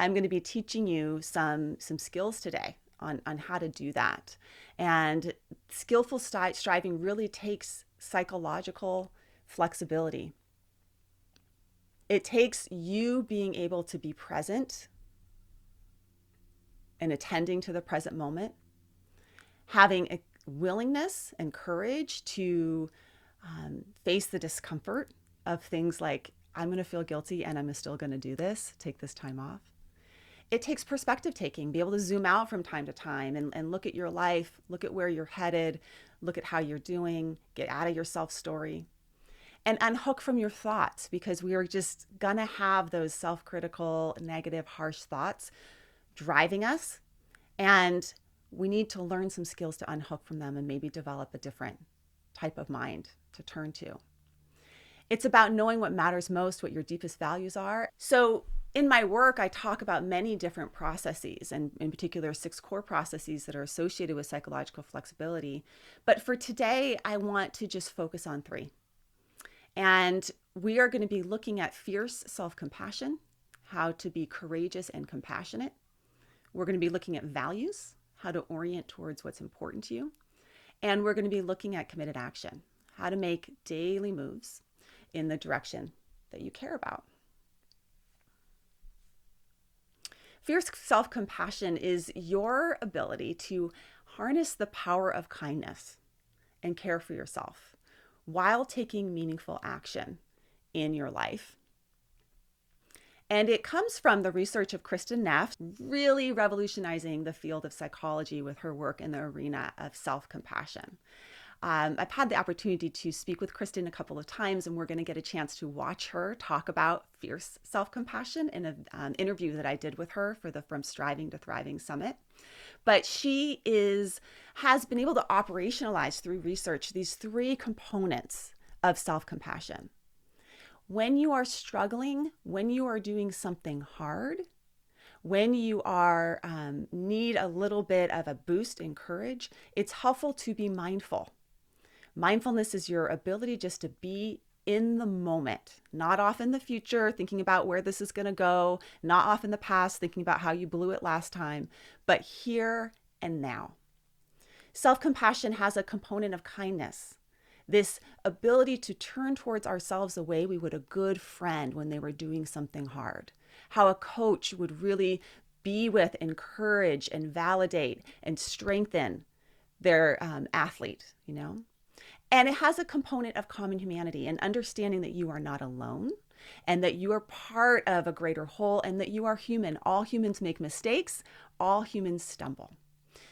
I'm going to be teaching you some skills today on how to do that. And skillful striving really takes psychological flexibility. It takes you being able to be present and attending to the present moment, having a willingness and courage to face the discomfort of things like, I'm going to feel guilty and I'm still going to do this, take this time off. It takes perspective taking, be able to zoom out from time to time and look at your life, look at where you're headed, look at how you're doing, get out of your self story, and unhook from your thoughts, because we are just going to have those self-critical, negative, harsh thoughts driving us. And we need to learn some skills to unhook from them and maybe develop a different type of mind to turn to. It's about knowing what matters most, what your deepest values are. So in my work, I talk about many different processes, and in particular, 6 core processes that are associated with psychological flexibility. But for today, I want to just focus on 3. And we are going to be looking at fierce self-compassion, how to be courageous and compassionate. We're going to be looking at values, how to orient towards what's important to you. And we're going to be looking at committed action, how to make daily moves in the direction that you care about. Fierce self-compassion is your ability to harness the power of kindness and care for yourself while taking meaningful action in your life. And it comes from the research of Kristin Neff, really revolutionizing the field of psychology with her work in the arena of self-compassion. I've had the opportunity to speak with Kristin a couple of times, and we're going to get a chance to watch her talk about fierce self-compassion in an interview that I did with her for the From Striving to Thriving Summit. But she has been able to operationalize through research these 3 components of self-compassion. When you are struggling, when you are doing something hard, when you are need a little bit of a boost in courage, it's helpful to be mindful. Mindfulness is your ability just to be in the moment, not off in the future, thinking about where this is going to go, not off in the past, thinking about how you blew it last time, but here and now. Self-compassion has a component of kindness, this ability to turn towards ourselves the way we would a good friend when they were doing something hard, how a coach would really be with, encourage, and validate and strengthen their athlete, And it has a component of common humanity and understanding that you are not alone and that you are part of a greater whole and that you are human. All humans make mistakes. All humans stumble.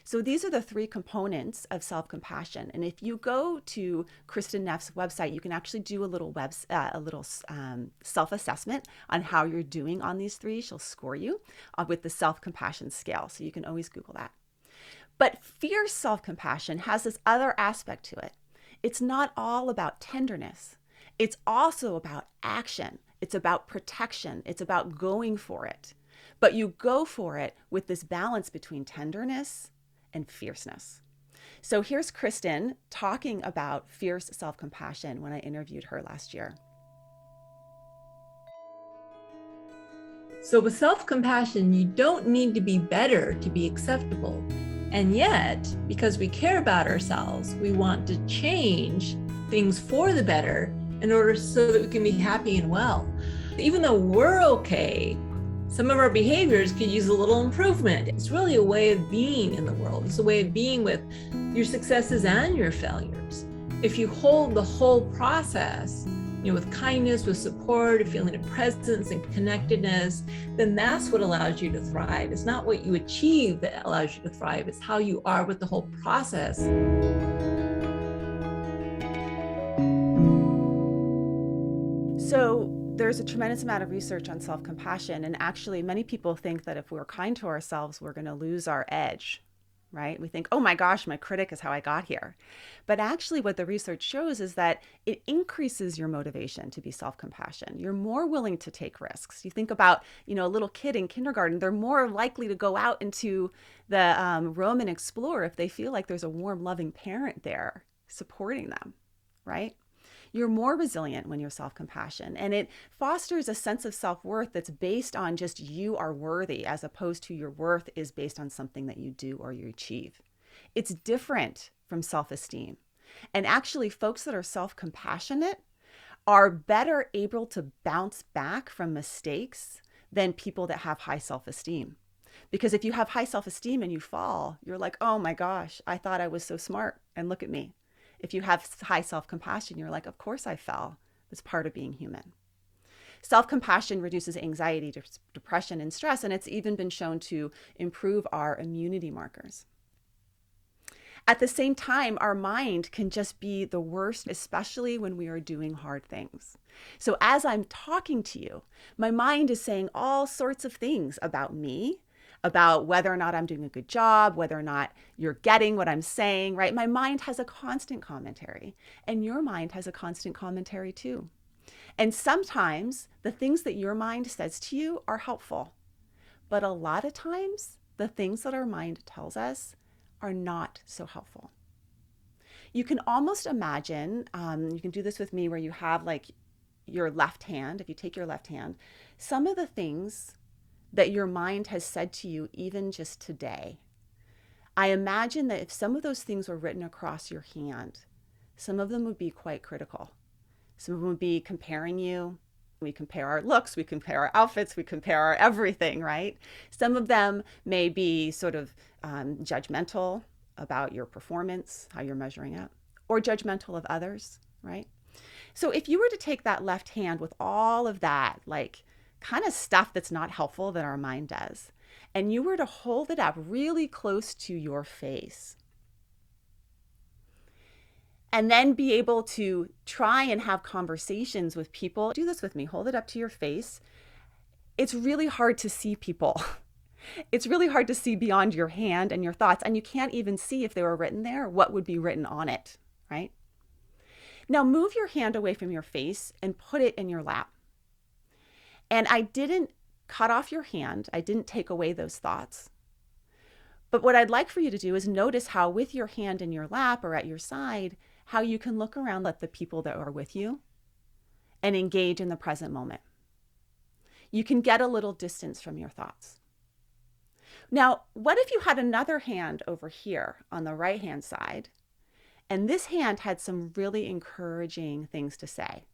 So these are the 3 components of self-compassion. And if you go to Kristin Neff's website, you can actually do a little self-assessment on how you're doing on these 3. She'll score you with the self-compassion scale. So you can always Google that. But fierce self-compassion has this other aspect to it. It's not all about tenderness. It's also about action. It's about protection. It's about going for it. But you go for it with this balance between tenderness and fierceness. So here's Kristin talking about fierce self-compassion when I interviewed her last year. So with self-compassion, you don't need to be better to be acceptable. And yet, because we care about ourselves, we want to change things for the better in order so that we can be happy and well. Even though we're okay, some of our behaviors could use a little improvement. It's really a way of being in the world. It's a way of being with your successes and your failures. If you hold the whole process, with kindness, with support, a feeling of presence and connectedness, then that's what allows you to thrive. It's not what you achieve that allows you to thrive. It's how you are with the whole process. So there's a tremendous amount of research on self-compassion. And actually, many people think that if we're kind to ourselves, we're going to lose our edge. Right? We think, oh my gosh, my critic is how I got here. But actually what the research shows is that it increases your motivation to be self-compassion. You're more willing to take risks. You think about, a little kid in kindergarten, they're more likely to go out into the roam and explore if they feel like there's a warm, loving parent there supporting them, right? You're more resilient when you're self-compassion, and it fosters a sense of self-worth that's based on just you are worthy, as opposed to your worth is based on something that you do or you achieve. It's different from self-esteem. And actually, folks that are self-compassionate are better able to bounce back from mistakes than people that have high self-esteem. Because if you have high self-esteem and you fall, you're like, oh my gosh, I thought I was so smart, and look at me. If you have high self-compassion, you're like, of course I fell. It's part of being human. Self-compassion reduces anxiety, depression, and stress, and it's even been shown to improve our immunity markers. At the same time, our mind can just be the worst, especially when we are doing hard things. So as I'm talking to you, my mind is saying all sorts of things about me, about whether or not I'm doing a good job, whether or not you're getting what I'm saying, right? My mind has a constant commentary, and your mind has a constant commentary too. And sometimes the things that your mind says to you are helpful, but a lot of times the things that our mind tells us are not so helpful. You can almost imagine, you can do this with me, where you have like your left hand, if you take your left hand, some of the things that your mind has said to you even just today. I imagine that if some of those things were written across your hand, some of them would be quite critical. Some of them would be comparing you. We compare our looks, we compare our outfits, we compare our everything, right? Some of them may be sort of judgmental about your performance, how you're measuring up, or judgmental of others, right? So if you were to take that left hand with all of that, like kind of stuff that's not helpful that our mind does, and you were to hold it up really close to your face, and then be able to try and have conversations with people. Do this with me. Hold it up to your face. It's really hard to see people. It's really hard to see beyond your hand and your thoughts, and you can't even see if they were written there, what would be written on it, right? Now move your hand away from your face and put it in your lap. And I didn't cut off your hand. I didn't take away those thoughts. But what I'd like for you to do is notice how with your hand in your lap or at your side, how you can look around at the people that are with you and engage in the present moment. You can get a little distance from your thoughts. Now, what if you had another hand over here on the right-hand side, and this hand had some really encouraging things to say?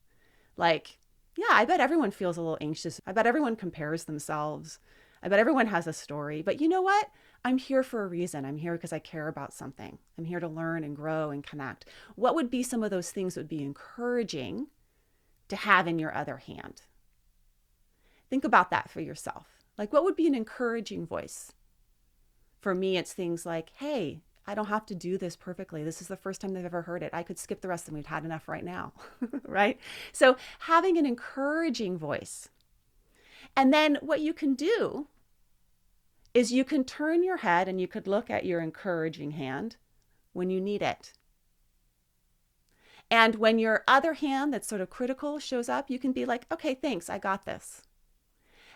Like, yeah, I bet everyone feels a little anxious. I bet everyone compares themselves. I bet everyone has a story. But you know what? I'm here for a reason. I'm here because I care about something. I'm here to learn and grow and connect. What would be some of those things that would be encouraging to have in your other hand? Think about that for yourself. Like, what would be an encouraging voice? For me, it's things like, hey, I don't have to do this perfectly. This is the first time they've ever heard it. I could skip the rest of them. We've had enough right now, right? So having an encouraging voice. And then what you can do is you can turn your head and you could look at your encouraging hand when you need it. And when your other hand that's sort of critical shows up, you can be like, okay, thanks, I got this.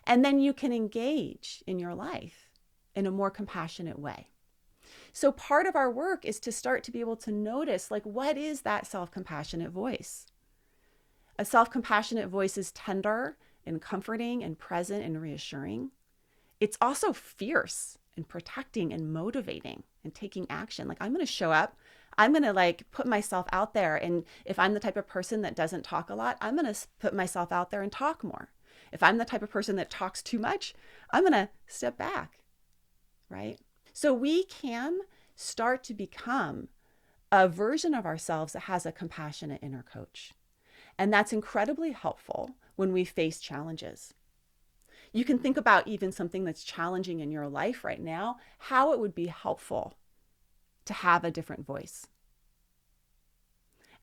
And then you can engage in your life in a more compassionate way. So part of our work is to start to be able to notice, like, what is that self-compassionate voice? A self-compassionate voice is tender and comforting and present and reassuring. It's also fierce and protecting and motivating and taking action. Like, I'm going to show up. I'm going to like put myself out there. And if I'm the type of person that doesn't talk a lot, I'm going to put myself out there and talk more. If I'm the type of person that talks too much, I'm going to step back, right? So we can start to become a version of ourselves that has a compassionate inner coach. And that's incredibly helpful when we face challenges. You can think about even something that's challenging in your life right now, how it would be helpful to have a different voice.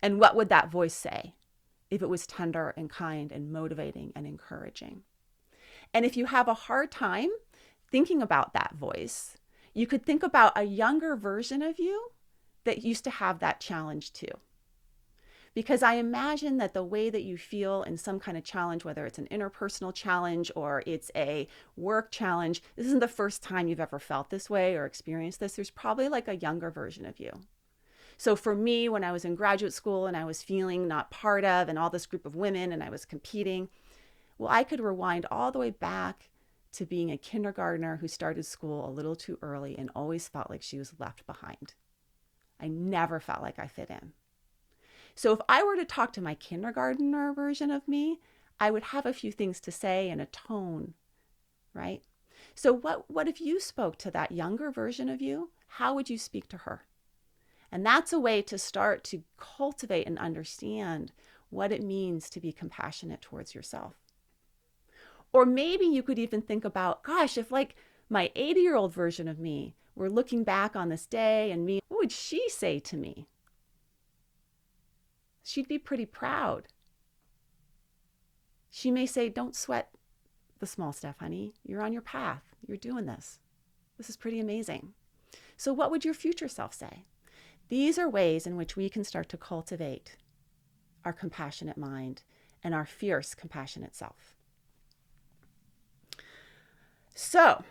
And what would that voice say if it was tender and kind and motivating and encouraging? And if you have a hard time thinking about that voice, you could think about a younger version of you that used to have that challenge too. Because I imagine that the way that you feel in some kind of challenge, whether it's an interpersonal challenge or it's a work challenge, this isn't the first time you've ever felt this way or experienced this. There's probably like a younger version of you. So for me, when I was in graduate school and I was feeling not part of and all this group of women and I was competing, well, I could rewind all the way back to being a kindergartner who started school a little too early and always felt like she was left behind. I never felt like I fit in. So if I were to talk to my kindergartner version of me, I would have a few things to say and a tone, right? So what if you spoke to that younger version of you? How would you speak to her? And that's a way to start to cultivate and understand what it means to be compassionate towards yourself. Or maybe you could even think about, gosh, if like my 80-year-old version of me were looking back on this day and me, what would she say to me? She'd be pretty proud. She may say, don't sweat the small stuff, honey. You're on your path. You're doing this. This is pretty amazing. So what would your future self say? These are ways in which we can start to cultivate our compassionate mind and our fierce, compassionate self. So,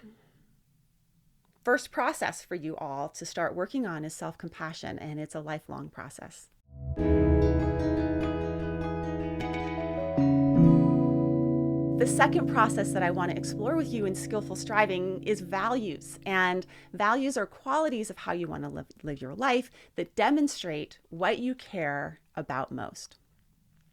first process for you all to start working on is self-compassion, and it's a lifelong process. The second process that I want to explore with you in Skillful Striving is values. And values are qualities of how you want to live your life that demonstrate what you care about most.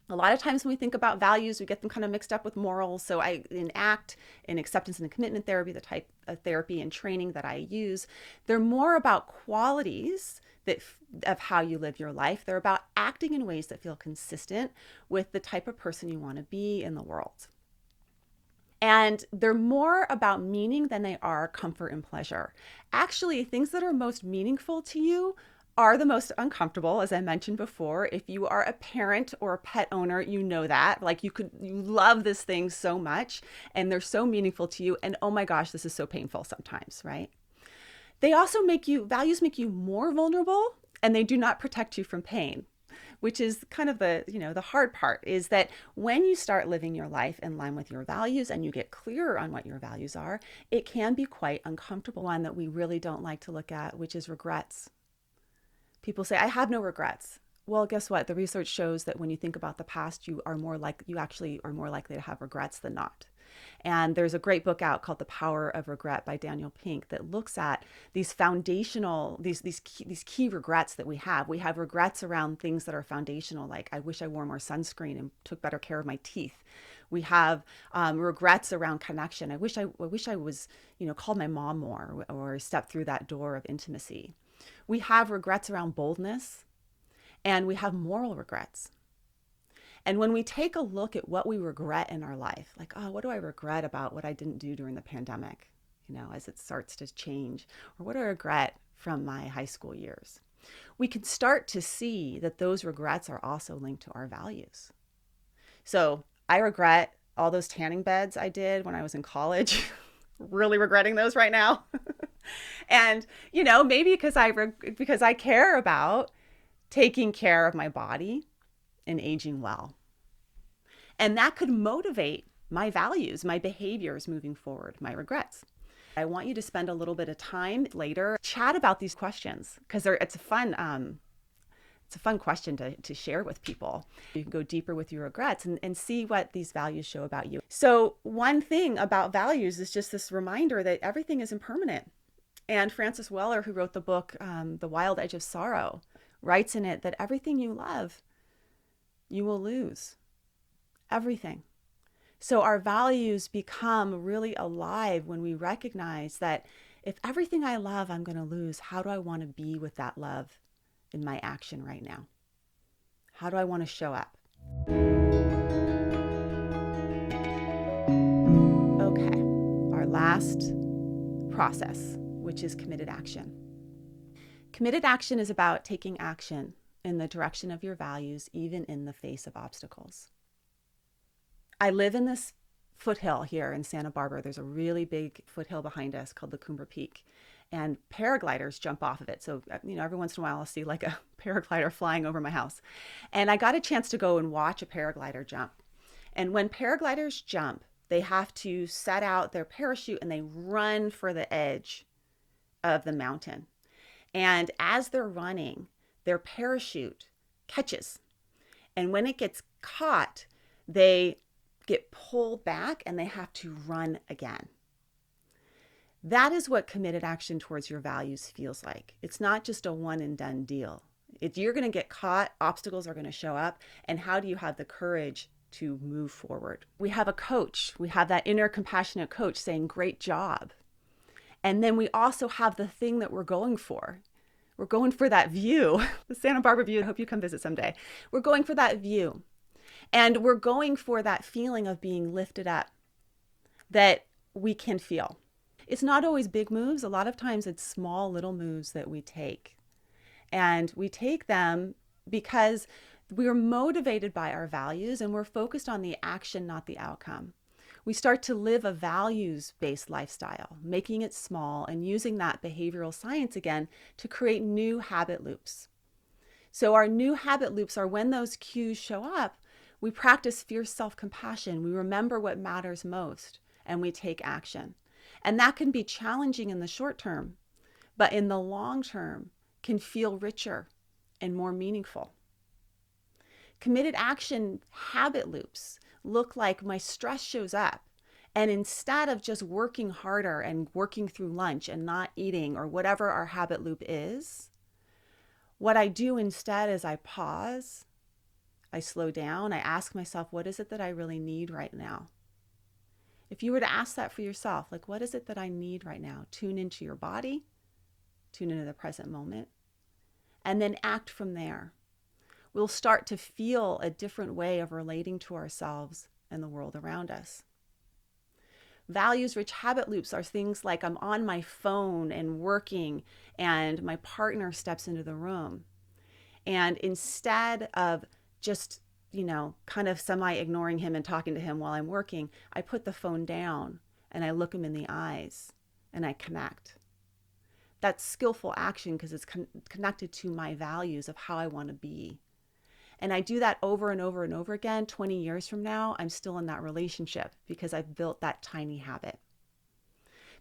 A lot of times when we think about values, we get them kind of mixed up with morals. So in ACT, in acceptance and commitment therapy, the type of therapy and training that I use, they're more about qualities of how you live your life. They're about acting in ways that feel consistent with the type of person you want to be in the world. And they're more about meaning than they are comfort and pleasure. Actually, things that are most meaningful to you are the most uncomfortable, as I mentioned before. If you are a parent or a pet owner, you know that. Like you love this thing so much and they're so meaningful to you. And oh my gosh, this is so painful sometimes, right? They also values make you more vulnerable, and they do not protect you from pain, which is kind of the hard part, is that when you start living your life in line with your values and you get clearer on what your values are, it can be quite uncomfortable. One that we really don't like to look at, which is regrets. People say, I have no regrets. Well, guess what? The research shows that when you think about the past, you actually are more likely to have regrets than not. And there's a great book out called The Power of Regret by Daniel Pink that looks at these foundational, these key regrets that we have. We have regrets around things that are foundational, like I wish I wore more sunscreen and took better care of my teeth. We have regrets around connection. I wish I was, called my mom more or stepped through that door of intimacy. We have regrets around boldness, and we have moral regrets. And when we take a look at what we regret in our life, like, oh, what do I regret about what I didn't do during the pandemic, as it starts to change, or what do I regret from my high school years? We can start to see that those regrets are also linked to our values. So I regret all those tanning beds I did when I was in college. Really regretting those right now. And, maybe because I care about taking care of my body and aging well. And that could motivate my values, my behaviors moving forward, my regrets. I want you to spend a little bit of time later, chat about these questions, because it's a fun question to share with people. You can go deeper with your regrets and see what these values show about you. So one thing about values is just this reminder that everything is impermanent. And Francis Weller, who wrote the book, The Wild Edge of Sorrow, writes in it that everything you love, you will lose. Everything. So our values become really alive when we recognize that if everything I love I'm going to lose, how do I want to be with that love in my action right now? How do I want to show up? Okay, our last process, which is committed action. Committed action is about taking action in the direction of your values, even in the face of obstacles. I live in this foothill here in Santa Barbara. There's a really big foothill behind us called the Cumbre Peak, and paragliders jump off of it. So, every once in a while I'll see like a paraglider flying over my house. And I got a chance to go and watch a paraglider jump. And when paragliders jump, they have to set out their parachute and they run for the edge of the mountain. And as they're running, their parachute catches. And when it gets caught, they get pulled back and they have to run again. That is what committed action towards your values feels like. It's not just a one and done deal. If you're going to get caught, obstacles are going to show up. And how do you have the courage to move forward? We have a coach. We have that inner compassionate coach saying, great job. And then we also have the thing that we're going for. We're going for that view, the Santa Barbara view. I hope you come visit someday. We're going for that view. And we're going for that feeling of being lifted up that we can feel. It's not always big moves. A lot of times it's small little moves that we take. And we take them because we're motivated by our values and we're focused on the action, not the outcome. We start to live a values-based lifestyle, making it small and using that behavioral science again to create new habit loops. So our new habit loops are when those cues show up, we practice fierce self-compassion. We remember what matters most and we take action. And that can be challenging in the short term, but in the long term can feel richer and more meaningful. Committed action habit loops look like my stress shows up, and instead of just working harder and working through lunch and not eating or whatever our habit loop is, what I do instead is I pause, I slow down, I ask myself, what is it that I really need right now? If you were to ask that for yourself, like, what is it that I need right now? Tune into your body, tune into the present moment, and then act from there. We'll start to feel a different way of relating to ourselves and the world around us. Values-rich habit loops are things like I'm on my phone and working and my partner steps into the room. And instead of just, kind of semi-ignoring him and talking to him while I'm working, I put the phone down and I look him in the eyes and I connect. That's skillful action because it's connected to my values of how I want to be. And I do that over and over and over again. 20 years from now, I'm still in that relationship because I've built that tiny habit.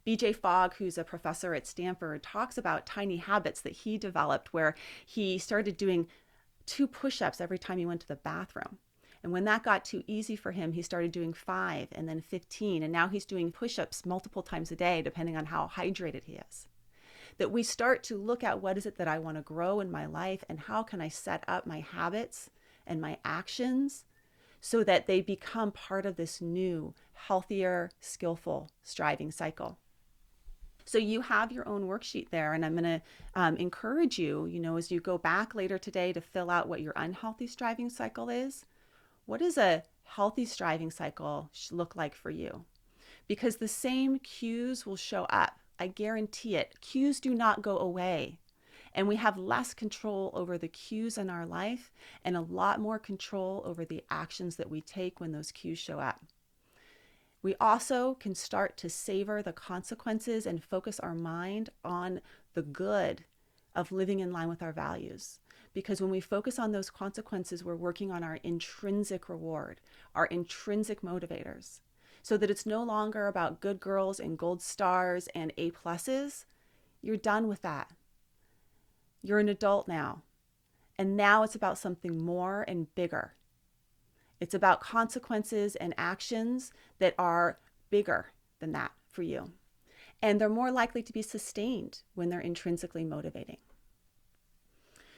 BJ Fogg, who's a professor at Stanford, talks about tiny habits that he developed where he started doing 2 push-ups every time he went to the bathroom. And when that got too easy for him, he started doing 5 and then 15. And now he's doing push-ups multiple times a day, depending on how hydrated he is. That we start to look at what is it that I want to grow in my life and how can I set up my habits and my actions so that they become part of this new, healthier, skillful, striving cycle. So you have your own worksheet there, and I'm going to encourage you, as you go back later today to fill out what your unhealthy striving cycle is. What does a healthy striving cycle look like for you? Because the same cues will show up. I guarantee it. Cues do not go away. And we have less control over the cues in our life and a lot more control over the actions that we take when those cues show up. We also can start to savor the consequences and focus our mind on the good of living in line with our values. Because when we focus on those consequences, we're working on our intrinsic reward, our intrinsic motivators, so that it's no longer about good girls and gold stars and A pluses. You're done with that. You're an adult now. And now it's about something more and bigger. It's about consequences and actions that are bigger than that for you. And they're more likely to be sustained when they're intrinsically motivating.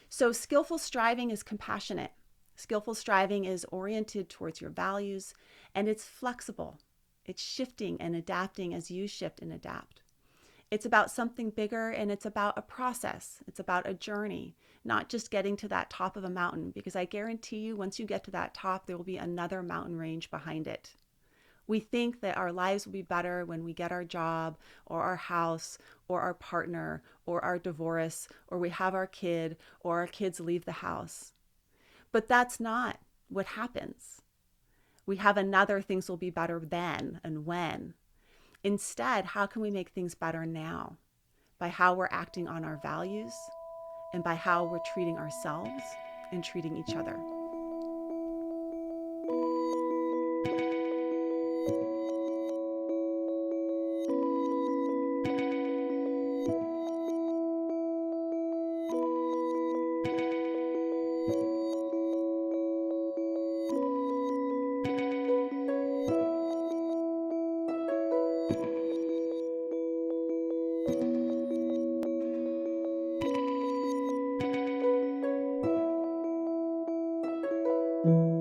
So skillful striving is compassionate. Skillful striving is oriented towards your values, and it's flexible. It's shifting and adapting as you shift and adapt. It's about something bigger, and it's about a process. It's about a journey, not just getting to that top of a mountain, because I guarantee you once you get to that top, there will be another mountain range behind it. We think that our lives will be better when we get our job or our house or our partner or our divorce or we have our kid or our kids leave the house. But that's not what happens. We have another things will be better then and when. Instead, how can we make things better now? By how we're acting on our values and by how we're treating ourselves and treating each other. you.